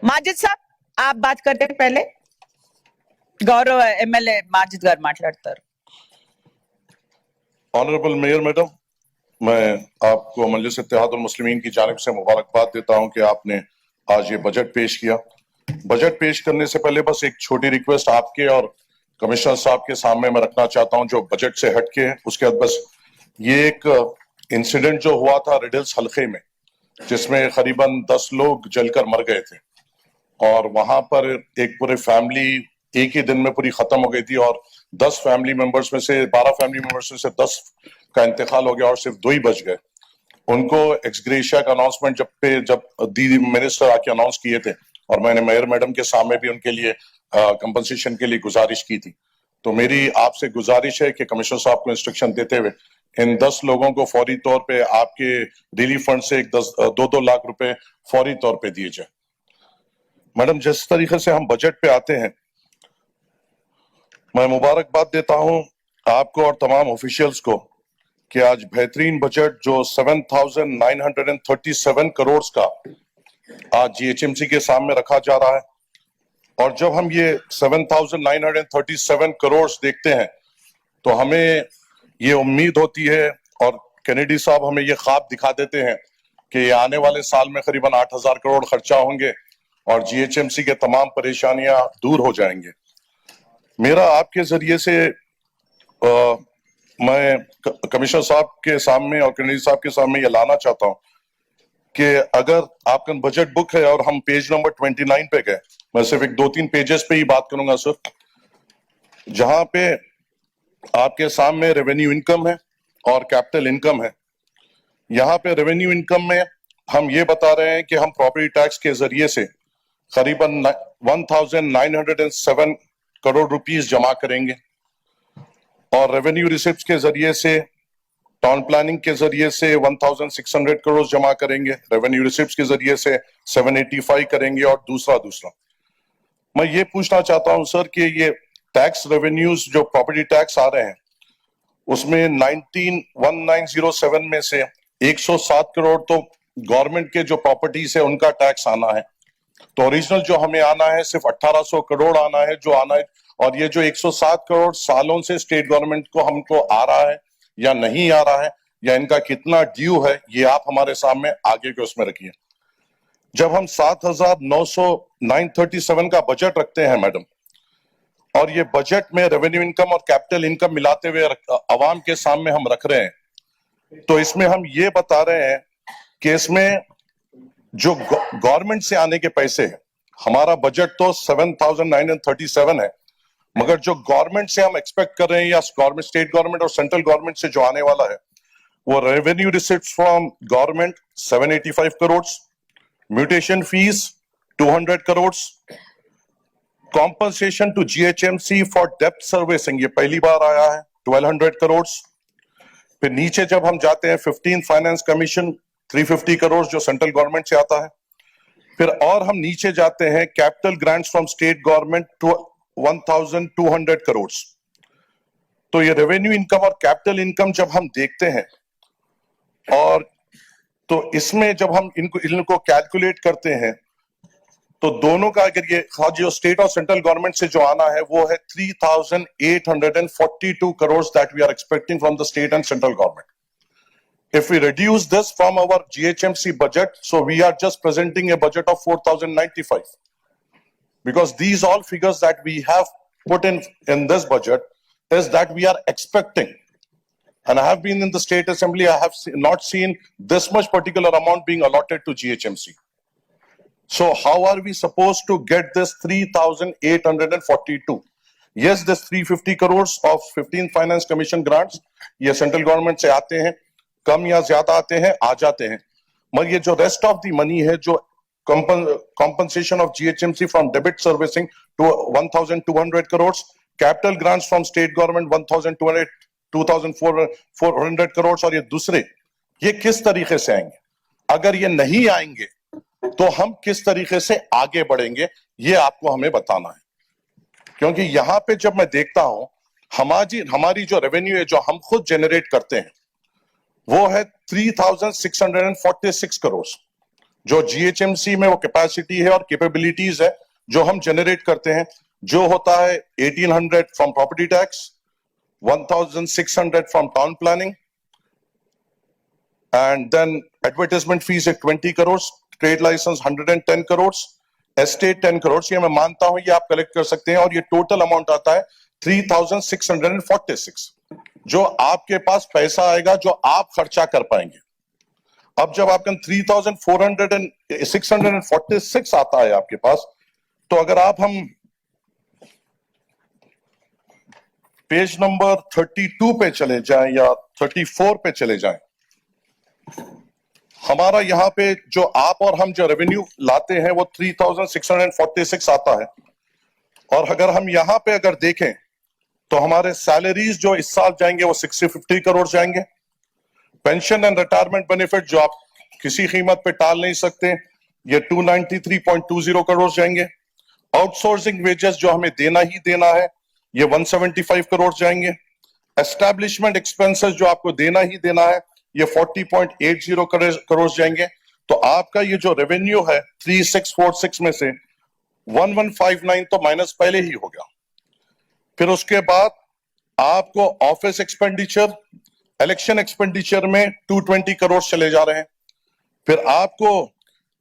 మాజిద్ సాబ్ आप बात करते हैं पहले गौरव एमएलए माजिद गाరు మాట్లాడతారు ऑनरेबल मेयर मैडम, मैं आपको मजलिस इत्तेहादुल मुस्लिमीन की जानिब से मुबारकबाद देता हूं कि आपने आज ये बजट पेश किया। बजट पेश करने से पहले बस एक छोटी रिक्वेस्ट आपके और कमिश्नर साहब के सामने मैं रखना चाहता हूं जो बजट से हटके है। उसके बाद बस ये एक इंसिडेंट जो हुआ था रिडल्स हल्के में, जिसमें करीबन 10 लोग जलकर मर गए थे और वहां पर एक पूरे फैमिली एक ही दिन में पूरी खत्म हो गई थी और 10 फैमिली मेंबर्स में से 12 फैमिली मेंबर्स में से 10 का इंतकाल हो गया और सिर्फ 2 ही बच गए। उनको एक्सग्रेशिया का अनाउंसमेंट जब दीदी मिनिस्टर आके अनाउंस किए थे और मैंने मेयर मैडम के सामने भी उनके लिए कंपनसेशन के लिए गुजारिश की थी, तो मेरी आपसे गुजारिश है कि कमिश्नर साहब को इंस्ट्रक्शन देते हुए इन 10 लोगों को फौरी तौर पे आपके रिलीफ फंड से 2-2 लाख रुपए फौरी तौर पे दिए जाए। मैडम, जिस तरीके से हम बजट पे आते हैं, मैं मुबारकबाद देता हूं आपको और तमाम ऑफिशियल्स को कि आज बेहतरीन बजट जो 7,937 करोड़ का आज जीएचएमसी के सामने रखा जा रहा है। और जब हम ये 7,937 करोड़ देखते हैं तो हमें ये उम्मीद होती है और कैनेडी साहब हमें ये ख्वाब दिखा देते हैं कि आने वाले साल में करीबन 8,000 करोड़ खर्चा होंगे और जीएचएमसी के तमाम परेशानियां दूर हो जाएंगे। मेरा आपके जरिए से मैं कमिश्नर साहब के सामने और कैनेडी साहब के सामने ये लाना चाहता हूं कि अगर आपका बजट बुक है और हम पेज नंबर 29 पे गए, मैं सिर्फ एक 2-3 पेजेस पे ही बात करूंगा सर, जहां पे आपके सामने रेवेन्यू इनकम है और कैपिटल इनकम है। यहाँ पे रेवेन्यू इनकम में हम ये बता रहे हैं कि हम प्रॉपर्टी टैक्स के जरिए से करीबन 1,907 करोड़ रुपीस जमा करेंगे और रेवेन्यू रिसिप्ट्स के जरिए से टाउन प्लानिंग के जरिए से 1,600 करोड़ जमा करेंगे, रेवेन्यू रिसिप्ट्स के जरिए से 785 करेंगे और दूसरा मैं ये पूछना चाहता हूं सर कि ये टैक्स रेवेन्यूज जो प्रॉपर्टी टैक्स आ रहे हैं उसमें 1907 में से 107 करोड़ तो गवर्नमेंट के जो प्रॉपर्टीज है उनका टैक्स आना है, तो ओरिजिनल जो हमें आना है सिर्फ 1,800 करोड़ आना है जो आना है। और ये जो 107 करोड़ सालों से स्टेट गवर्नमेंट को हमको आ रहा है या नहीं आ रहा है या इनका कितना ड्यू है, ये आप हमारे सामने आगे के उसमें रखिए। जब हम 7,937 का बजट रखते हैं मैडम और ये बजट में रेवेन्यू इनकम और कैपिटल इनकम मिलाते हुए अवाम के सामने हम रख रहे हैं, तो इसमें हम ये बता रहे हैं कि इसमें जो गवर्नमेंट से आने के पैसे हैं, हमारा बजट तो 7,937 है, मगर जो गवर्नमेंट से हम एक्सपेक्ट कर रहे हैं या गवर्नमेंट, स्टेट गवर्नमेंट और सेंट्रल गवर्नमेंट से जो आने वाला है वो revenue receipts from government 785 crore, mutation fees 200 crore, compensation to GHMC for डेप्थ सर्विसिंग ये पहली बार आया है 1,200 करोड़। फिर नीचे जब हम जाते हैं 15 फाइनेंस कमीशन 350 करोड़ जो सेंट्रल गवर्नमेंट से आता है। फिर और हम नीचे जाते हैं capital grants from state government 1,200 crore. तो ये रेवेन्यू इनकम और कैपिटल इनकम जब हम देखते हैं और तो इसमें जब हम इनको कैलकुलेट करते हैं तो दोनों का अगर ये जो स्टेट और सेंट्रल गवर्नमेंट से जो आना है वो है 3,842 crore that we are expecting from the state and central government. If we reduce this from our GHMC budget, so we are just presenting a budget of 4,095. Because these all figures that we have put in this budget is that we are expecting. And I have been in the state assembly, I have not seen this much particular amount being allotted to GHMC. So how are we supposed to get this 3,842? Yes, this 350 crores of 15 finance commission grants, ये central government से आते हैं, कम या ज्यादा आते हैं, आ जाते हैं, मगर ये जो रेस्ट ऑफ द मनी है जो compensation of GHMC from debit servicing to 1,200 crores, capital grants from state government 2,400 crores और ये दूसरे, ये किस तरीके से आएंगे? अगर ये नहीं आएंगे तो हम किस तरीके से आगे बढ़ेंगे ये आपको हमें बताना है, क्योंकि यहां पे जब मैं देखता हूं हमारी जो रेवेन्यू है जो हम खुद जनरेट करते हैं वो है 3,646 करोड़ जो जीएचएमसी में वो कैपेसिटी है और कैपेबिलिटीज है जो हम जनरेट करते हैं, जो होता है 1800 from property tax, 1600 from town planning, and then advertisement fees है 20 crore, trade licence 110 crore, estate 10 crore. ये मैं मानता हूं ये आप कलेक्ट कर सकते हैं और ये टोटल अमाउंट आता है 3646, जो आपके पास पैसा आएगा जो आप खर्चा कर पाएंगे। अब जब आपका 646 आता है आपके पास, तो अगर हम पेज नंबर 32 पे चले जाएं या 34 पे चले जाएं, हमारा यहां पे जो आप और हम जो रेवेन्यू लाते हैं वो 3646 आता है। और अगर हम यहां पे अगर देखें तो हमारे सैलरीज जो इस साल जाएंगे वो 650 करोड़ जाएंगे। पेंशन एंड रिटायरमेंट बेनिफिट जो आप किसी कीमत पे टाल नहीं सकते, ये 293.20 करोड़ जाएंगे। आउटसोर्सिंग वेजेस जो हमें देना ही देना है, ये 175 करोड़ जाएंगे। एस्टैब्लिशमेंट एक्सपेंसेस जो आपको देना ही देना है, ये 40.80 करोड़ जाएंगे। तो आपका ये जो रेवेन्यू है 3646 में से 1159 तो माइनस पहले ही हो गया। फिर उसके बाद आपको ऑफिस एक्सपेंडिचर, इलेक्शन एक्सपेंडिचर में 220 करोड़ चले जा रहे हैं। फिर आपको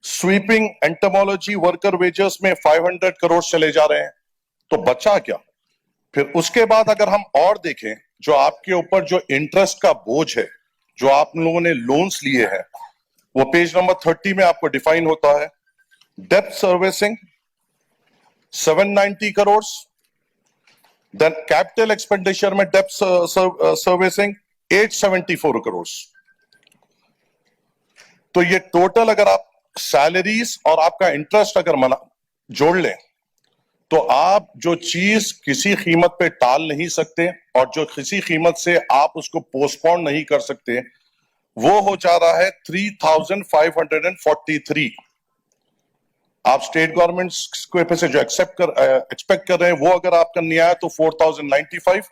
स्वीपिंग, एंटोमोलॉजी, वर्कर वेजेस में 500 करोड़ चले जा रहे हैं। तो बचा क्या? फिर उसके बाद अगर हम और देखें, जो आपके ऊपर जो इंटरेस्ट का बोझ है, जो आप लोगों ने लोन्स लिए हैं, वो पेज नंबर 30 में आपको डिफाइन होता है। डेब्ट servicing 790 crore, then capital expenditure में डेब्ट सर्विसिंग 874 करोड़। तो ये टोटल अगर आप सैलरीज और आपका इंटरेस्ट अगर जोड़ लें, तो आप जो चीज किसी कीमत पे टाल नहीं सकते और जो किसी कीमत से आप उसको पोस्टपोन नहीं कर सकते, वो हो जा रहा है 3543। आप स्टेट गवर्नमेंट के से जो एक्सपेक्ट कर रहे हैं वो अगर आपका नहीं आया तो 4095,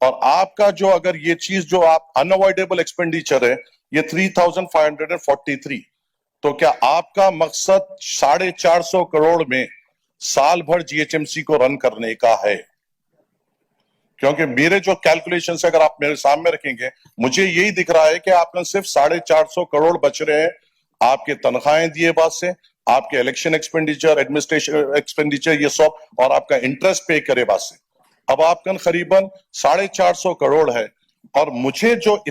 और आपका जो अगर ये चीज जो आप अनअवॉइडेबल एक्सपेंडिचर है ये 3543। तो क्या आपका मकसद 450 करोड़ में साल भर जीएचएमसी को रन करने का है? क्योंकि मेरे जो कैलकुलेशन अगर आप मेरे सामने रखेंगे, मुझे यही दिख रहा है कि आपका सिर्फ 450 करोड़ बच रहे हैं आपके तनख्वाहें दिए बाद से, आपके इलेक्शन एक्सपेंडिचर, एडमिनिस्ट्रेशन एक्सपेंडिचर, ये सब, और आपका इंटरेस्ट पे करे बाद से। अब आपका करीबन 450 करोड़ है। और मुझे जो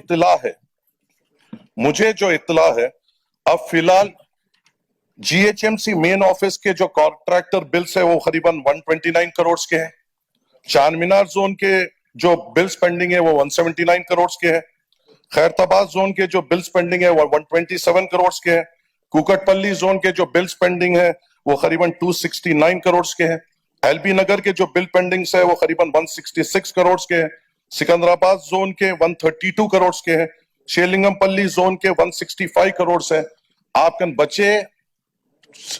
इतला है अब फिलहाल जीएचएमसी मेन ऑफिस के जो कॉन्ट्रैक्टर बिल्स है वो करीबन 129 करोड़ के हैं। चार मीनार जोन के जो बिल्स पेंडिंग है वो 179 करोड़ के हैं। खैरताबाद जोन के जो बिल्स पेंडिंग है वो 127 करोड़ के हैं। कुकटपल्ली जोन के जो बिल्स पेंडिंग है वो करीबन 269 करोड़ के हैं। एलबी नगर के जो बिल पेंडिंग है वो करीबन 166 करोड़ के हैं। सिकंदराबाद जोन के 132 करोड़ के हैं। शेरलिंगमपल्ली जोन के 165 करोड़ है। आपका बचे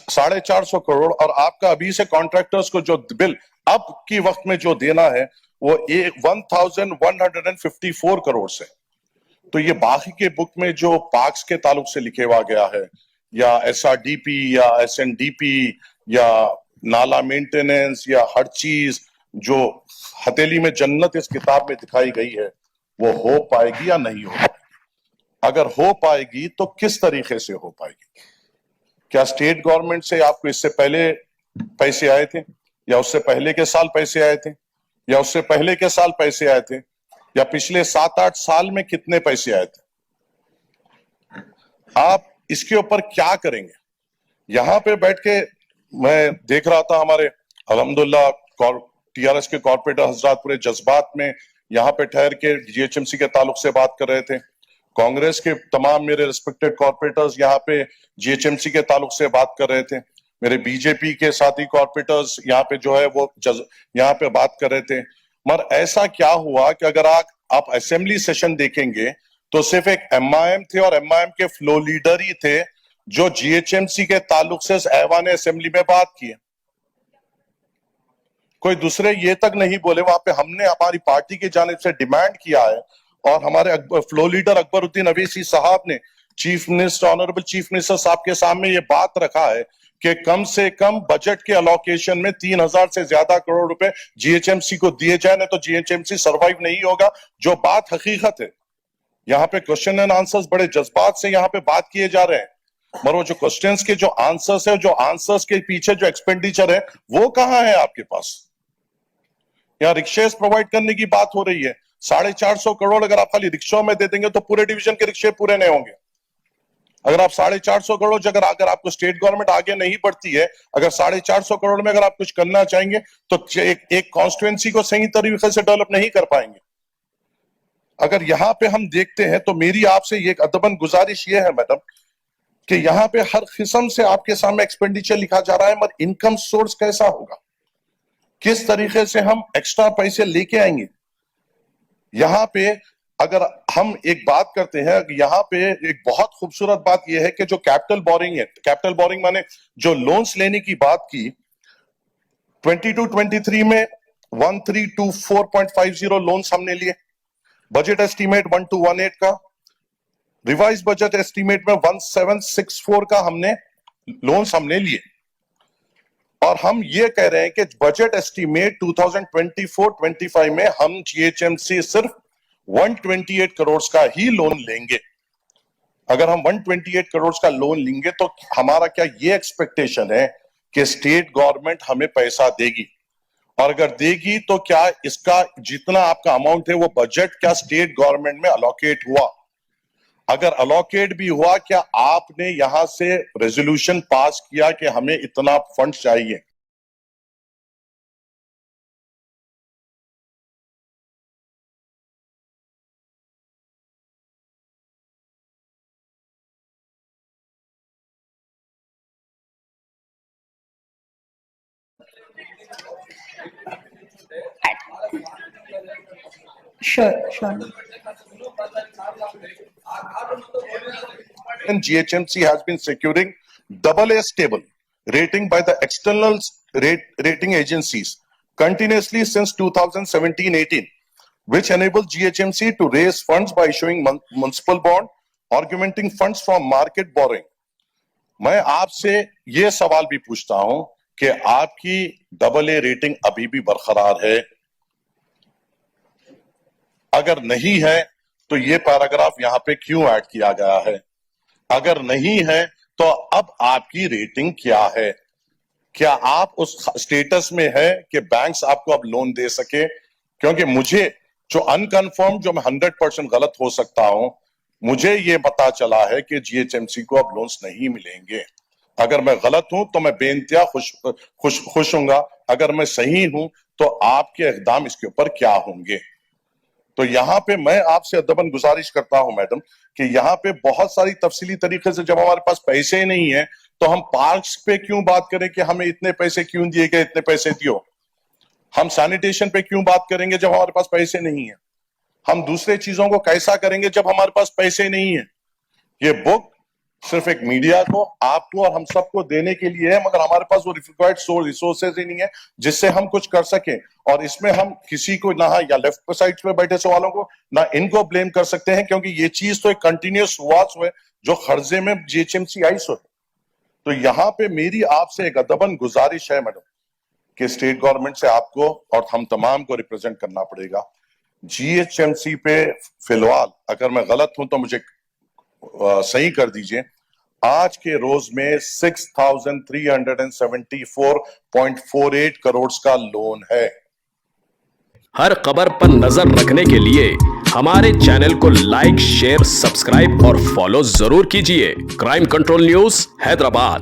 450 करोड़, और आपका अभी से कॉन्ट्रैक्टर्स को जो बिल अब की वक्त में जो देना है वो 1154 करोड़ से। तो ये बाकी के बुक में जो पार्क्स के ताल्लुक से लिखे हुआ गया है, या एसआरडीपी या एसएनडीपी या नाला मेंटेनेंस या हर चीज जो हथेली में जन्नत इस किताब में दिखाई गई है, वो हो पाएगी या नहीं हो पाएगी? अगर हो पाएगी तो किस तरीके से हो पाएगी? क्या स्टेट गवर्नमेंट से आपको इससे पहले पैसे आए थे, या उससे पहले के साल पैसे आए थे, या उससे पहले के साल पैसे आए थे, या पिछले 7-8 साल में कितने पैसे आए थे? आप इसके ऊपर क्या करेंगे? यहां पे बैठ के मैं देख रहा था, हमारे अल्हम्दुलिल्लाह टीआरएस के कॉर्पोरेटर हजरात पूरे जज्बात में यहाँ पे ठहर के जीएचएमसी के ताल्लुक से बात कर रहे थे। कांग्रेस के तमाम मेरे रिस्पेक्टेड कॉर्पोरेटर्स यहाँ पे जीएचएमसी के ताल्लुक से बात कर रहे थे। मेरे बीजेपी के साथी कॉर्पोरेटर्स यहाँ पे जो है वो यहाँ पे बात कर रहे थे। मगर ऐसा क्या हुआ कि अगर आप असेंबली सेशन देखेंगे तो सिर्फ एक एमआईएम थे, और एमआईएम के फ्लो लीडर ही थे जो जीएचएमसी के ताल्लुक से ऐवान असेंबली में बात की। कोई दूसरे ये तक नहीं बोले। वहां पे हमने हमारी पार्टी की जानिब से डिमांड किया है, और हमारे फ्लो लीडर अकबरुद्दीन अवैसी साहब ने chief minister, honourable chief minister साहब के सामने ये बात रखा है कि कम से कम बजट के अलोकेशन में 3000 से ज्यादा करोड़ रुपए जीएचएमसी को दिए जाए, नहीं तो जीएचएमसी सरवाइव नहीं होगा, जो बात हकीकत है। यहाँ पे क्वेश्चन एंड आंसर्स बड़े जज्बात से यहाँ पे बात किए जा रहे हैं, मगर वो जो क्वेश्चंस के जो आंसर्स है, जो आंसर्स के पीछे जो एक्सपेंडिचर है, वो कहाँ है आपके पास? यहाँ रिक्शे प्रोवाइड करने की बात हो रही है, 450 करोड़ अगर आप खाली रिक्शों में दे देंगे तो पूरे डिवीजन के रिक्शे पूरे नहीं होंगे। अगर आप 450 करोड़, अगर आपको स्टेट गवर्नमेंट आगे नहीं बढ़ती है, अगर 450 करोड़ में अगर आप कुछ करना चाहेंगे तो एक कॉन्स्टिट्यूएंसी को सही तरीके से डेवलप नहीं कर पाएंगे। अगर यहाँ पे हम देखते हैं तो मेरी आपसे एक अदबन गुजारिश ये है मैडम कि यहाँ पे हर किस्म से आपके सामने एक्सपेंडिचर लिखा जा रहा है, मगर इनकम सोर्स कैसा होगा, किस तरीके से हम एक्स्ट्रा पैसे लेके आएंगे? यहाँ पे अगर हम एक बात करते हैं, यहाँ पे एक बहुत खूबसूरत बात यह है कि जो कैपिटल बोरिंग है, कैपिटल बोरिंग माने जो लोन्स लेने की बात की, 22-23 में 1324.50 लोन्स हमने लिए, बजट एस्टीमेट 1218 का, रिवाइज बजट एस्टीमेट में 1764 का हमने लोन्स हमने लिए, और हम ये कह रहे हैं कि बजट एस्टीमेट 2024-25 में हम जीएचएमसी सिर्फ 128 करोड़ का ही लोन लेंगे। अगर हम 128 करोड़ का लोन लेंगे तो हमारा क्या ये एक्सपेक्टेशन है कि स्टेट गवर्नमेंट हमें पैसा देगी, और अगर देगी तो क्या इसका जितना आपका अमाउंट है वो बजट क्या स्टेट गवर्नमेंट में अलोकेट हुआ? अगर अलोकेट भी हुआ, क्या आपने यहां से रेजोल्यूशन पास किया कि हमें इतना फंड चाहिए? Sure. And GHMC has been securing AA stable rating by the external rating agencies continuously since 2017-18, which enabled GHMC to raise funds by issuing municipal bond, augmenting funds from market borrowing. मैं आपसे ये सवाल भी पूछता हूं कि आपकी AA rating अभी भी बरकरार है? अगर नहीं है तो ये पैराग्राफ यहां पे क्यों ऐड किया गया है? अगर नहीं है तो अब आपकी रेटिंग क्या है? क्या आप उस स्टेटस में है कि बैंक्स आपको अब लोन दे सके? क्योंकि मुझे जो अनकन्फर्म, जो मैं 100% गलत हो सकता हूं, मुझे ये पता चला है कि जीएचएमसी को अब लोन्स नहीं मिलेंगे। अगर मैं गलत हूं तो मैं बेइंतहा खुश हूंगा, अगर मैं सही हूं तो आपके इक़दाम इसके ऊपर क्या होंगे? तो यहाँ पे मैं आपसे अदबन गुजारिश करता हूं मैडम कि यहाँ पे बहुत सारी तफसीली तरीके से, जब हमारे पास पैसे ही नहीं है तो हम पार्क्स पे क्यों बात करें कि हमें इतने पैसे क्यों दिए गए, इतने पैसे दियो? हम सैनिटेशन पे क्यों बात करेंगे जब हमारे पास पैसे नहीं है? हम दूसरे चीजों को कैसा करेंगे जब हमारे पास पैसे नहीं है? ये बुक सिर्फ एक मीडिया को, आपको और हम सबको देने के लिए है, मगर हमारे पास वो रिक्वायर्ड रिसोर्सेज ही नहीं है जिससे हम कुछ कर सके। और इसमें हम किसी को ना या लेफ्ट साइड पे बैठे सवालों को ना इनको ब्लेम कर सकते हैं, क्योंकि ये चीज तो एक कंटिन्यूस हुआ है जो खर्जे में जीएचएमसी आई सो। तो यहाँ पे मेरी आपसे एक अदबन गुजारिश है मैडम कि स्टेट गवर्नमेंट से आपको और हम तमाम को रिप्रेजेंट करना पड़ेगा। जीएचएमसी पे फिलहाल अगर मैं गलत हूं तो मुझे सही कर दीजिए, आज के रोज में 6,374.48 करोड़ का लोन है। हर खबर पर नजर रखने के लिए हमारे चैनल को लाइक, शेयर, सब्सक्राइब और फॉलो जरूर कीजिए। Crime control news Hyderabad.